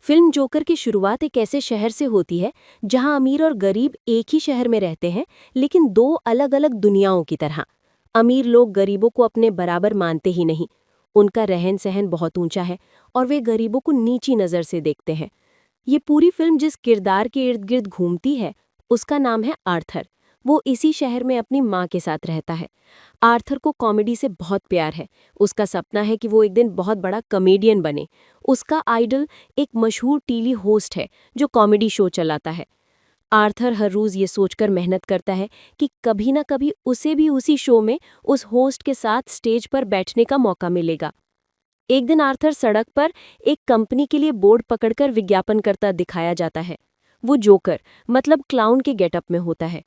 Film joker की शुरुआत एक ऐसे शहर से होती है जहां अमीर और गरीब एक ही शहर में रहते हैं, लेकिन दो अलग अलग दुनियाओं की तरह। अमीर लोग गरीबों को अपने बराबर मानते ही नहीं। उनका रहन सहन बहुत ऊंचा है और वे गरीबों को नीची नज़र से देखते हैं। ये पूरी फिल्म जिस किरदार के इर्द गिर्द घूमती है उसका नाम है आर्थर। वो इसी शहर में अपनी माँ के साथ रहता है। आर्थर को कॉमेडी से बहुत प्यार है। उसका सपना है कि वो एक दिन बहुत बड़ा कॉमेडियन बने। उसका आइडल एक मशहूर टीवी होस्ट है जो कॉमेडी शो चलाता है। आर्थर हर रोज़ ये सोचकर मेहनत करता है कि कभी ना कभी उसे भी उसी शो में उस होस्ट के साथ स्टेज पर बैठने का मौका मिलेगा। एक दिन आर्थर सड़क पर एक कंपनी के लिए बोर्ड पकड़कर विज्ञापन करता दिखाया जाता है। वो जोकर मतलब क्लाउन के गेटअप में होता है।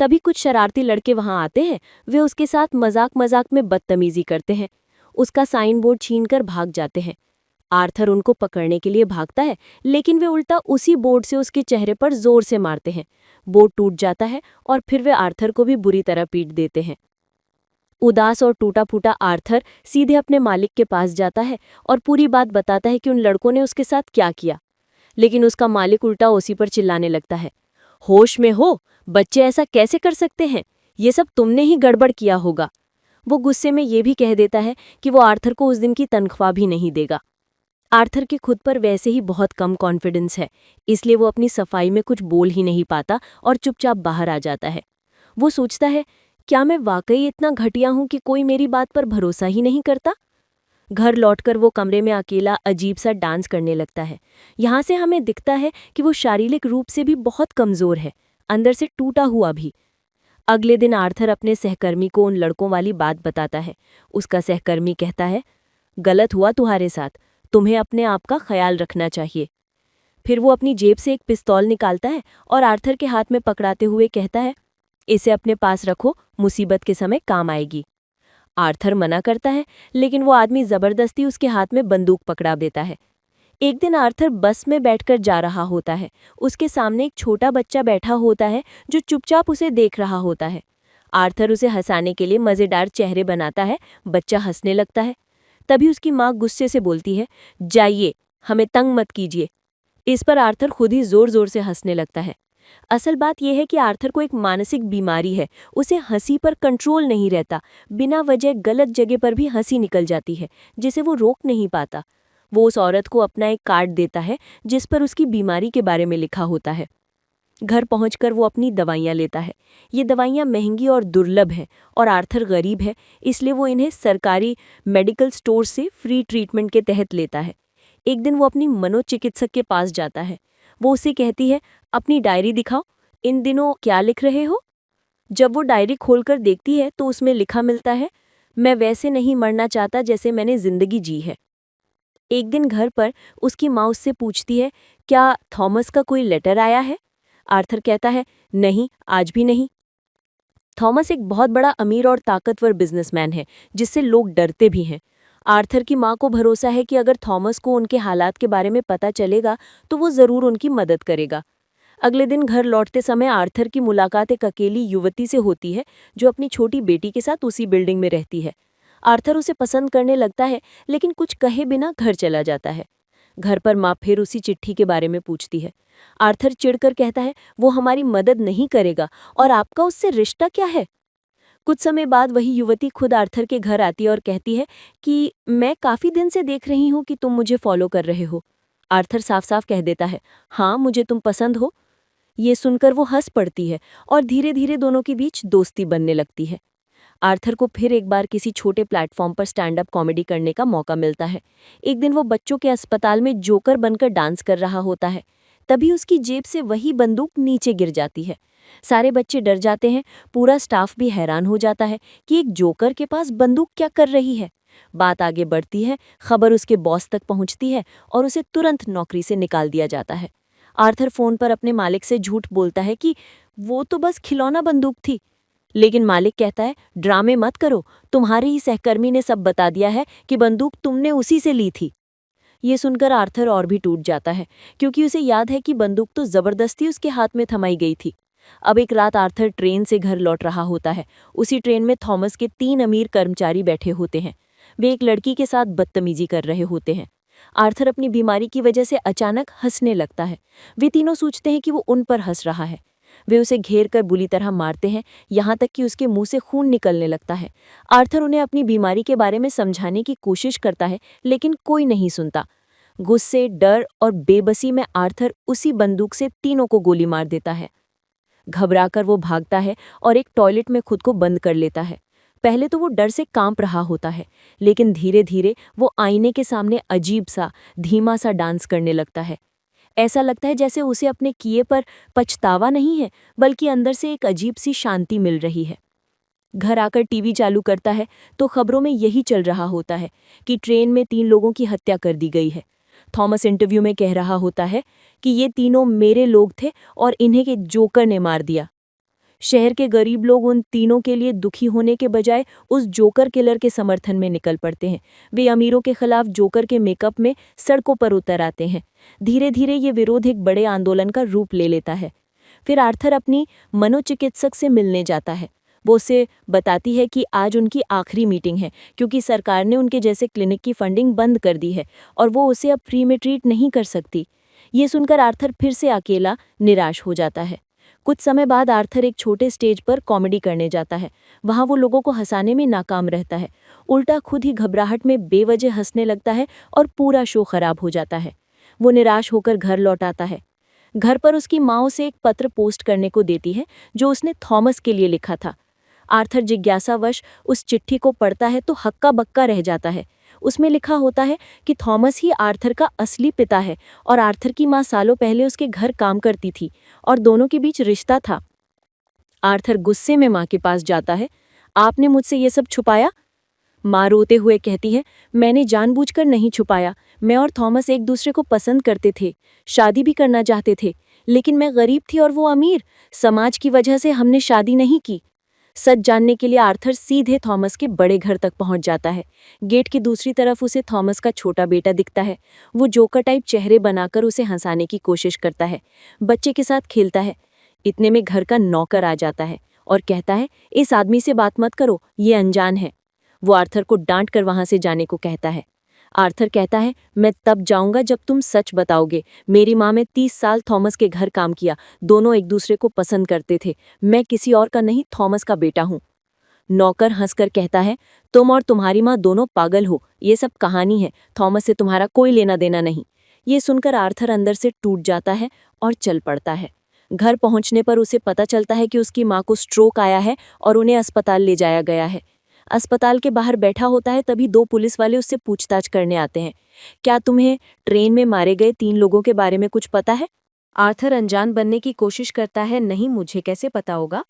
तभी कुछ शरारती लड़के वहां आते हैं। वे उसके साथ मजाक मजाक में बदतमीजी करते हैं। उसका साइन बोर्ड छीनकर भाग जाते हैं। आर्थर उनको पकड़ने के लिए भागता है, लेकिन वे उल्टा उसी बोर्ड से उसके चेहरे पर जोर से मारते हैं। बोर्ड टूट जाता है और फिर वे आर्थर को भी बुरी तरह पीट देते हैं। उदास और टूटा फूटा आर्थर सीधे अपने मालिक के पास जाता है और पूरी बात बताता है कि उन लड़कों ने उसके साथ क्या किया। लेकिन उसका मालिक उल्टा उसी पर चिल्लाने लगता है, होश में हो, बच्चे ऐसा कैसे कर सकते हैं, ये सब तुमने ही गड़बड़ किया होगा। वो गुस्से में ये भी कह देता है कि वो आर्थर को उस दिन की तनख्वाह भी नहीं देगा। आर्थर के खुद पर वैसे ही बहुत कम कॉन्फिडेंस है, इसलिए वो अपनी सफाई में कुछ बोल ही नहीं पाता और चुपचाप बाहर आ जाता है। वो सोचता है, क्या मैं वाकई इतना घटिया हूं कि कोई मेरी बात पर भरोसा ही नहीं करता। घर लौटकर वो कमरे में अकेला अजीब सा डांस करने लगता है। यहाँ से हमें दिखता है कि वो शारीरिक रूप से भी बहुत कमजोर है, अंदर से टूटा हुआ भी। अगले दिन आर्थर अपने सहकर्मी को उन लड़कों वाली बात बताता है। उसका सहकर्मी कहता है, गलत हुआ तुम्हारे साथ, तुम्हें अपने आप का ख्याल रखना चाहिए। फिर वो अपनी जेब से एक पिस्तौल निकालता है और आर्थर के हाथ में पकड़ाते हुए कहता है, इसे अपने पास रखो, मुसीबत के समय काम आएगी। आर्थर मना करता है, लेकिन वो आदमी जबरदस्ती उसके हाथ में बंदूक पकड़ा देता है। एक दिन आर्थर बस में बैठकर जा रहा होता है। उसके सामने एक छोटा बच्चा बैठा होता है जो चुपचाप उसे देख रहा होता है। आर्थर उसे हंसाने के लिए मजेदार चेहरे बनाता है। बच्चा हंसने लगता है। तभी उसकी माँ गुस्से से बोलती है, जाइए, हमें तंग मत कीजिए। इस पर आर्थर खुद ही जोर जोर से हंसने लगता है। असल बात यह है कि आर्थर को एक मानसिक बीमारी है। उसे हंसी पर कंट्रोल नहीं रहता। बिना वजह गलत जगह पर भी हंसी निकल जाती है, जिसे वो रोक नहीं पाता। वो उस औरत को अपना एक कार्ड देता है जिस पर उसकी बीमारी के बारे में लिखा होता है। घर पहुंचकर वो अपनी दवाइयाँ लेता है। ये दवाइयाँ महंगी और दुर्लभ हैं और आर्थर गरीब है, इसलिए वो इन्हें सरकारी मेडिकल स्टोर से फ्री ट्रीटमेंट के तहत लेता है। एक दिन वो अपनी मनोचिकित्सक के पास जाता है। वो उसे कहती है, अपनी डायरी दिखाओ, इन दिनों क्या लिख रहे हो। जब वो डायरी खोलकर देखती है तो उसमें लिखा मिलता है, मैं वैसे नहीं मरना चाहता जैसे मैंने जिंदगी जी है। एक दिन घर पर उसकी माँ उससे पूछती है, क्या थॉमस का कोई लेटर आया है। आर्थर कहता है, नहीं, आज भी नहीं। थॉमस एक बहुत बड़ा अमीर और ताकतवर बिजनेसमैन है जिससे लोग डरते भी हैं। आर्थर की माँ को भरोसा है कि अगर थॉमस को उनके हालात के बारे में पता चलेगा तो वो ज़रूर उनकी मदद करेगा। अगले दिन घर लौटते समय आर्थर की मुलाकात एक अकेली युवती से होती है जो अपनी छोटी बेटी के साथ उसी बिल्डिंग में रहती है। आर्थर उसे पसंद करने लगता है, लेकिन कुछ कहे बिना घर चला जाता है। घर पर माँ फिर उसी चिट्ठी के बारे में पूछती है। आर्थर चिढ़कर कहता है, वो हमारी मदद नहीं करेगा और आपका उससे रिश्ता क्या है। कुछ समय बाद वही युवती खुद आर्थर के घर आती है और कहती है कि मैं काफी दिन से देख रही हूँ कि तुम मुझे फॉलो कर रहे हो। आर्थर साफ साफ कह देता है, हाँ, मुझे तुम पसंद हो। ये सुनकर वो हंस पड़ती है और धीरे धीरे दोनों के बीच दोस्ती बनने लगती है। आर्थर को फिर एक बार किसी छोटे प्लेटफॉर्म पर स्टैंड अप कॉमेडी करने का मौका मिलता है। एक दिन वो बच्चों के अस्पताल में जोकर बनकर डांस कर रहा होता है। तभी उसकी जेब से वही बंदूक नीचे गिर जाती है। सारे बच्चे डर जाते हैं। पूरा स्टाफ भी हैरान हो जाता है कि एक जोकर के पास बंदूक क्या कर रही है। बात आगे बढ़ती है। खबर उसके बॉस तक पहुंचती है और उसे तुरंत नौकरी से निकाल दिया जाता है। आर्थर फोन पर अपने मालिक से झूठ बोलता है कि वो तो बस खिलौना बंदूक थी। लेकिन मालिक कहता है, ड्रामे मत करो, तुम्हारे ही सहकर्मी ने सब बता दिया है कि बंदूक तुमने उसी से ली थी। ये सुनकर आर्थर और भी टूट जाता है, क्योंकि उसे याद है कि बंदूक तो जबरदस्ती उसके हाथ में थमाई गई थी। अब एक रात आर्थर ट्रेन से घर लौट रहा होता है। उसी ट्रेन में थॉमस के 3 अमीर कर्मचारी बैठे होते हैं। वे एक लड़की के साथ बदतमीजी कर रहे होते हैं। आर्थर अपनी बीमारी की वजह से अचानक हंसने लगता है। वे तीनों सोचते हैं कि वो उन पर हंस रहा है। वे उसे घेर कर बुरी तरह मारते हैं, यहाँ तक कि उसके मुंह से खून निकलने लगता है। आर्थर उन्हें अपनी बीमारी के बारे में समझाने की कोशिश करता है, लेकिन कोई नहीं सुनता। गुस्से, डर और बेबसी में आर्थर उसी बंदूक से तीनों को गोली मार देता है। घबराकर वो भागता है और एक टॉयलेट में खुद को बंद कर लेता है। पहले तो वो डर से कांप रहा होता है, लेकिन धीरे धीरे वो आईने के सामने अजीब सा, धीमा सा डांस करने लगता है। ऐसा लगता है जैसे उसे अपने किए पर पछतावा नहीं है, बल्कि अंदर से एक अजीब सी शांति मिल रही है। घर आकर टीवी चालू करता है तो खबरों में यही चल रहा होता है कि ट्रेन में 3 लोगों की हत्या कर दी गई है। थॉमस इंटरव्यू में कह रहा होता है कि ये तीनों मेरे लोग थे और इन्हें के जोकर ने मार दिया। शहर के गरीब लोग उन तीनों के लिए दुखी होने के बजाय उस जोकर किलर के समर्थन में निकल पड़ते हैं। वे अमीरों के खिलाफ जोकर के मेकअप में सड़कों पर उतर आते हैं। धीरे धीरे ये विरोध एक बड़े आंदोलन का रूप ले लेता है। फिर आर्थर अपनी मनोचिकित्सक से मिलने जाता है। वो उसे बताती है कि आज उनकी आखिरी मीटिंग है, क्योंकि सरकार ने उनके जैसे क्लिनिक की फंडिंग बंद कर दी है और वो उसे अब फ्री में ट्रीट नहीं कर सकती। ये सुनकर आर्थर फिर से अकेला, निराश हो जाता है। कुछ समय बाद आर्थर एक छोटे स्टेज पर कॉमेडी करने जाता है। वहाँ वो लोगों को हंसाने में नाकाम रहता है। उल्टा खुद ही घबराहट में बेवजह हंसने लगता है और पूरा शो खराब हो जाता है। वो निराश होकर घर लौट आता है। घर पर उसकी माँ उसे एक पत्र पोस्ट करने को देती है जो उसने थॉमस के लिए लिखा था। आर्थर जिज्ञासावश उस चिट्ठी को पढ़ता है तो हक्का बक्का रह जाता है। उसमें लिखा होता है कि थॉमस ही आर्थर का असली पिता है और आर्थर की माँ सालों पहले उसके घर काम करती थी और दोनों के बीच रिश्ता था। आर्थर गुस्से में माँ के पास जाता है। आपने मुझसे ये सब छुपाया? माँ रोते हुए कहती है, मैंने जानबूझकर नहीं छुपाया। मैं और थॉमस एक दूसरे को पसंद करते थे, शादी भी करना चाहते थे, लेकिन मैं गरीब थी और वो अमीर। समाज की वजह से हमने शादी नहीं की। सच जानने के लिए आर्थर सीधे थॉमस के बड़े घर तक पहुंच जाता है। गेट की दूसरी तरफ उसे थॉमस का छोटा बेटा दिखता है। वो जोकर टाइप चेहरे बनाकर उसे हंसाने की कोशिश करता है, बच्चे के साथ खेलता है। इतने में घर का नौकर आ जाता है और कहता है, इस आदमी से बात मत करो, ये अनजान है। वो आर्थर को डांट कर वहां से जाने को कहता है। आर्थर कहता है, मैं तब जाऊंगा जब तुम सच बताओगे। मेरी माँ ने 30 साल थॉमस के घर काम किया, दोनों एक दूसरे को पसंद करते थे। मैं किसी और का नहीं, थॉमस का बेटा हूँ। नौकर हंसकर कहता है, तुम और तुम्हारी माँ दोनों पागल हो, ये सब कहानी है, थॉमस से तुम्हारा कोई लेना देना नहीं। ये सुनकर आर्थर अंदर से टूट जाता है और चल पड़ता है। घर पहुंचने पर उसे पता चलता है कि उसकी माँ को स्ट्रोक आया है और उन्हें अस्पताल ले जाया गया है। अस्पताल के बाहर बैठा होता है, तभी 2 पुलिस वाले उससे पूछताछ करने आते हैं। क्या तुम्हें ट्रेन में मारे गए 3 लोगों के बारे में कुछ पता है? आर्थर अनजान बनने की कोशिश करता है, नहीं मुझे कैसे पता होगा।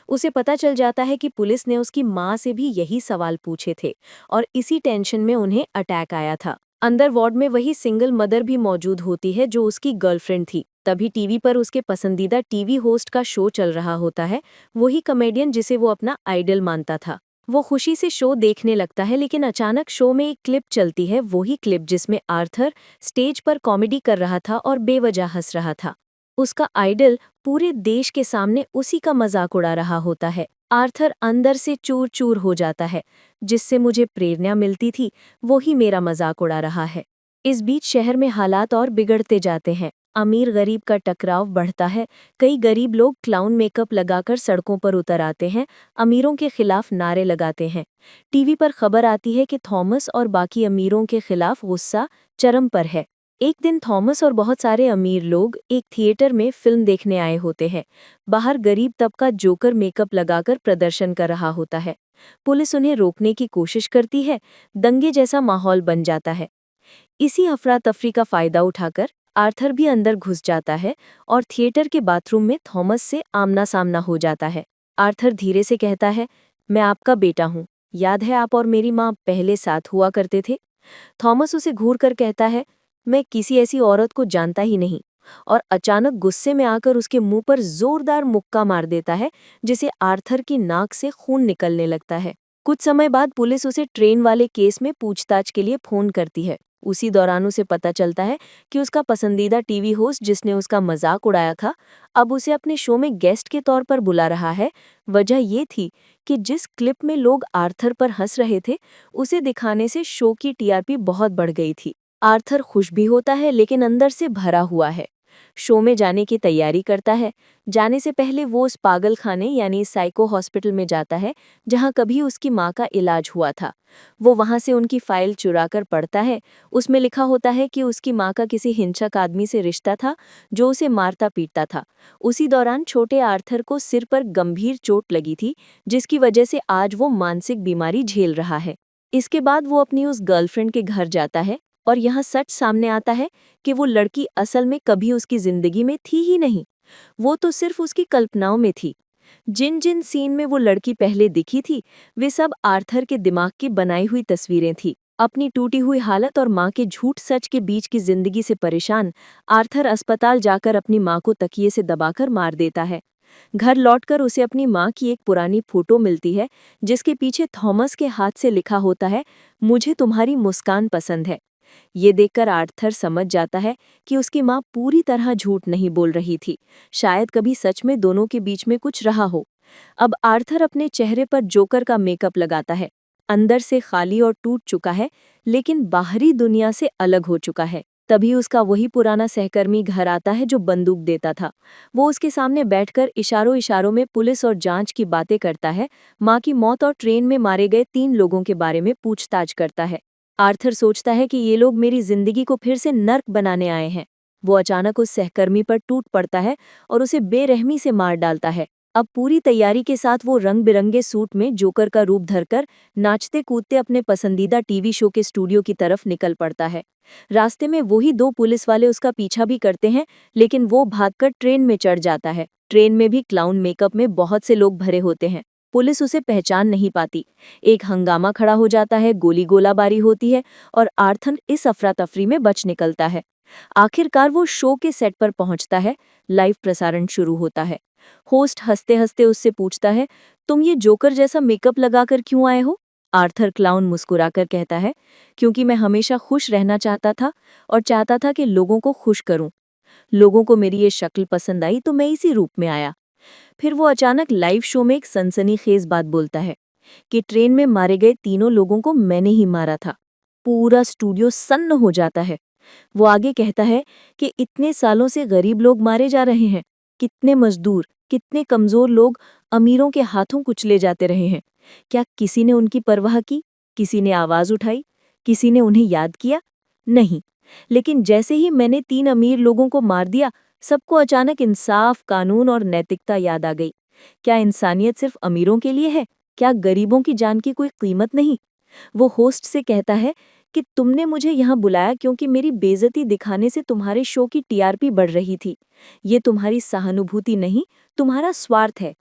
उसे पता चल जाता है कि पुलिस ने उसकी माँ से भी यही सवाल पूछे थे और इसी टेंशन में उन्हें अटैक आया था। अंदर वार्ड में वही सिंगल मदर भी मौजूद होती है जो उसकी गर्लफ्रेंड थी। तभी टीवी पर उसके पसंदीदा टीवी होस्ट का शो चल रहा होता है, वही कॉमेडियन जिसे वो अपना आइडल मानता था। वो खुशी से शो देखने लगता है, लेकिन अचानक शो में एक क्लिप चलती है, वही क्लिप जिसमें आर्थर स्टेज पर कॉमेडी कर रहा था और बेवजह हंस रहा था। उसका आइडल पूरे देश के सामने उसी का मजाक उड़ा रहा होता है। आर्थर अंदर से चूर चूर हो जाता है। जिससे मुझे प्रेरणा मिलती थी, वो ही मेरा मजाक उड़ा रहा है। इस बीच शहर में हालात और बिगड़ते जाते हैं। अमीर गरीब का टकराव बढ़ता है। कई गरीब लोग क्लाउन मेकअप लगाकर सड़कों पर उतर आते हैं, अमीरों के खिलाफ नारे लगाते हैं। टीवी पर खबर आती है कि थॉमस और बाकी अमीरों के खिलाफ गुस्सा चरम पर है। एक दिन थॉमस और बहुत सारे अमीर लोग एक थिएटर में फिल्म देखने आए होते हैं। बाहर गरीब तबका जोकर मेकअप लगाकर प्रदर्शन कर रहा होता है। पुलिस उन्हें रोकने की कोशिश करती है। दंगे जैसा माहौल बन जाता है। इसी अफरा तफरी का फायदा उठाकर आर्थर भी अंदर घुस जाता है और थिएटर के बाथरूम में थॉमस से आमना सामना हो जाता है। आर्थर धीरे से कहता है, मैं आपका बेटा हूँ, याद है आप और मेरी माँ पहले साथ हुआ करते थे? थॉमस उसे घूर कर कहता है, मैं किसी ऐसी औरत को जानता ही नहीं, और अचानक गुस्से में आकर उसके मुंह पर जोरदार मुक्का मार देता है, जिसे आर्थर की नाक से खून निकलने लगता है। कुछ समय बाद पुलिस उसे ट्रेन वाले केस में पूछताछ के लिए फोन करती है। उसी दौरान उसे पता चलता है कि उसका पसंदीदा टीवी होस्ट जिसने उसका मजाक उड़ाया था, अब उसे अपने शो में गेस्ट के तौर पर बुला रहा है। वजह ये थी कि जिस क्लिप में लोग आर्थर पर हंस रहे थे, उसे दिखाने से शो की टीआरपी बहुत बढ़ गई थी। आर्थर खुश भी होता है लेकिन अंदर से भरा हुआ है। शो में जाने की तैयारी करता है। जाने से पहले वो उस पागल खाने यानी साइको हॉस्पिटल में जाता है जहां कभी उसकी माँ का इलाज हुआ था। वो वहां से उनकी फाइल चुराकर पढ़ता है। उसमें लिखा होता है कि उसकी माँ का किसी हिंसक आदमी से रिश्ता था जो उसे मारता पीटता था। उसी दौरान छोटे आर्थर को सिर पर गंभीर चोट लगी थी जिसकी वजह से आज वो मानसिक बीमारी झेल रहा है। इसके बाद वो अपनी उस गर्लफ्रेंड के घर जाता है और यहाँ सच सामने आता है कि वो लड़की असल में कभी उसकी जिंदगी में थी ही नहीं। वो तो सिर्फ उसकी कल्पनाओं में थी। जिन जिन सीन में वो लड़की पहले दिखी थी वे सब आर्थर के दिमाग की बनाई हुई तस्वीरें थी। अपनी टूटी हुई हालत और माँ के झूठ सच के बीच की जिंदगी से परेशान आर्थर अस्पताल जाकर अपनी माँ को तकिए से दबाकर मार देता है। घर लौटकर उसे अपनी माँ की एक पुरानी फोटो मिलती है जिसके पीछे थॉमस के हाथ से लिखा होता है, मुझे तुम्हारी मुस्कान पसंद है। ये देखकर आर्थर समझ जाता है कि उसकी माँ पूरी तरह झूठ नहीं बोल रही थी। शायद कभी सच में दोनों के बीच में कुछ रहा हो। अब आर्थर अपने चेहरे पर जोकर का मेकअप लगाता है। अंदर से खाली और टूट चुका है लेकिन बाहरी दुनिया से अलग हो चुका है। तभी उसका वही पुराना सहकर्मी घर आता है जो बंदूक देता था। वो उसके सामने बैठकर इशारों इशारों में पुलिस और जांच की बातें करता है। माँ की मौत और ट्रेन में मारे गए 3 लोगों के बारे में पूछताछ करता है। आर्थर सोचता है कि ये लोग मेरी जिंदगी को फिर से नर्क बनाने आए हैं। वो अचानक उस सहकर्मी पर टूट पड़ता है और उसे बेरहमी से मार डालता है। अब पूरी तैयारी के साथ वो रंग बिरंगे सूट में जोकर का रूप धरकर नाचते कूदते अपने पसंदीदा टीवी शो के स्टूडियो की तरफ निकल पड़ता है। रास्ते में वही 2 पुलिस वाले उसका पीछा भी करते हैं लेकिन वो भागकर ट्रेन में चढ़ जाता है। ट्रेन में भी क्लाउन मेकअप में बहुत से लोग भरे होते हैं। पुलिस उसे पहचान नहीं पाती। एक हंगामा खड़ा हो जाता है, गोली गोलाबारी होती है और आर्थर इस अफरा तफरी में बच निकलता है। आखिरकार वो शो के सेट पर पहुंचता है। लाइव प्रसारण शुरू होता है। होस्ट हंसते हंसते उससे पूछता है, तुम ये जोकर जैसा मेकअप लगाकर क्यों आए हो? आर्थर क्लाउन मुस्कुराकर कहता है, क्योंकि मैं हमेशा खुश रहना चाहता था और चाहता था कि लोगों को खुश करूं। लोगों को मेरी ये शक्ल पसंद आई तो मैं इसी रूप में आया। फिर वो अचानक लाइव शो में एक सनसनीखेज बात बोलता है कि ट्रेन में मारे गए 3 लोगों को मैंने ही मारा था। पूरा स्टूडियो सन्न हो जाता है। वो आगे कहता है कि इतने सालों से गरीब लोग मारे जा रहे हैं। कितने मजदूर, कितने कमजोर लोग अमीरों के हाथों कुचले जाते रहे हैं। क्या किसी ने उनकी परवाह की? किसी ने आवाज उठाई? किसी ने उन्हें याद किया? नहीं। लेकिन जैसे ही मैंने 3 अमीर लोगों को मार दिया, सबको अचानक इंसाफ, कानून और नैतिकता याद आ गई। क्या इंसानियत सिर्फ अमीरों के लिए है? क्या गरीबों की जान की कोई कीमत नहीं? वो होस्ट से कहता है कि तुमने मुझे यहाँ बुलाया क्योंकि मेरी बेइज्जती दिखाने से तुम्हारे शो की टीआरपी बढ़ रही थी। ये तुम्हारी सहानुभूति नहीं, तुम्हारा स्वार्थ है।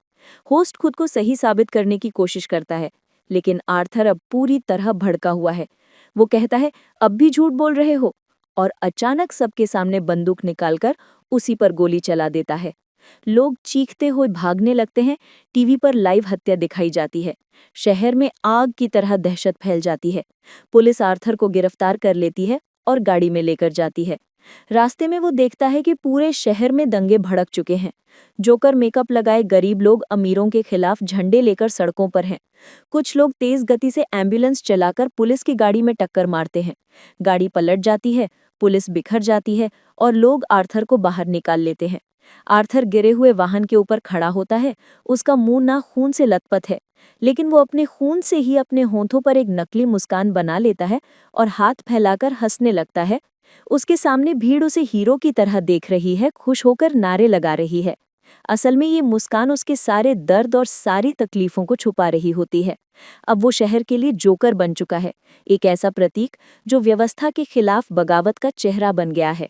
होस्ट खुद को सही साबित करने की कोशिश करता है, लेकिन आर्थर अब पूरी तरह भड़का हुआ है। वो कहता है, अब भी झूठ बोल रहे हो? और अचानक सबके सामने बंदूक निकालकर उसी पर गोली चला देता है। लोग चीखते हुए भागने लगते हैं। टीवी पर लाइव हत्या दिखाई जाती है। शहर में आग की तरह दहशत फैल जाती है। पुलिस आर्थर को गिरफ्तार कर लेती है और गाड़ी में लेकर जाती है। रास्ते में वो देखता है कि पूरे शहर में दंगे भड़क चुके हैं। जोकर मेकअप लगाए गरीब लोग अमीरों के खिलाफ झंडे लेकर सड़कों पर हैं। कुछ लोग तेज गति से एम्बुलेंस चलाकर पुलिस की गाड़ी में टक्कर मारते हैं। गाड़ी पलट जाती है, पुलिस बिखर जाती है और लोग आर्थर को बाहर निकाल लेते हैं। आर्थर गिरे हुए वाहन के ऊपर खड़ा होता है। उसका मुंह ना खून से लथपथ है, लेकिन वो अपने खून से ही अपने होंठों पर एक नकली मुस्कान बना लेता है और हाथ फैलाकर हंसने लगता है। उसके सामने भीड़ उसे हीरो की तरह देख रही है, खुश होकर नारे लगा रही है। असल में ये मुस्कान उसके सारे दर्द और सारी तकलीफों को छुपा रही होती है। अब वो शहर के लिए जोकर बन चुका है, एक ऐसा प्रतीक जो व्यवस्था के खिलाफ बगावत का चेहरा बन गया है।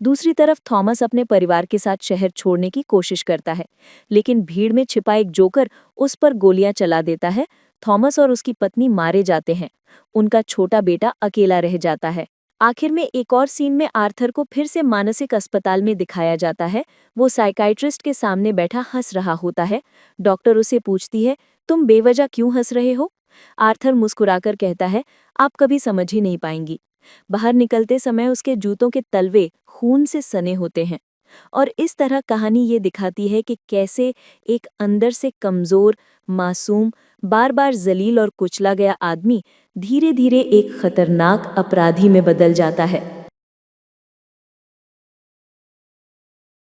दूसरी तरफ थॉमस अपने परिवार के साथ शहर छोड़ने की कोशिश करता है, लेकिन भीड़ में छिपा एक जोकर उस पर गोलियां चला देता है। थॉमस और उसकी पत्नी मारे जाते हैं। उनका छोटा बेटा अकेला रह जाता है। आखिर में एक और सीन में आर्थर को फिर से मानसिक अस्पताल में दिखाया जाता है। वो साइकाइट्रिस्ट के सामने बैठा हंस रहा होता है। डॉक्टर उसे पूछती है, तुम बेवजह क्यों हंस रहे हो? आर्थर मुस्कुराकर कहता है, आप कभी समझ ही नहीं पाएंगी। बाहर निकलते समय उसके जूतों के तलवे खून से सने होते हैं। और इस तरह कहानी ये दिखाती है कि कैसे एक अंदर से कमज़ोर, मासूम, बार बार जलील और कुचला गया आदमी धीरे धीरे एक खतरनाक अपराधी में बदल जाता है।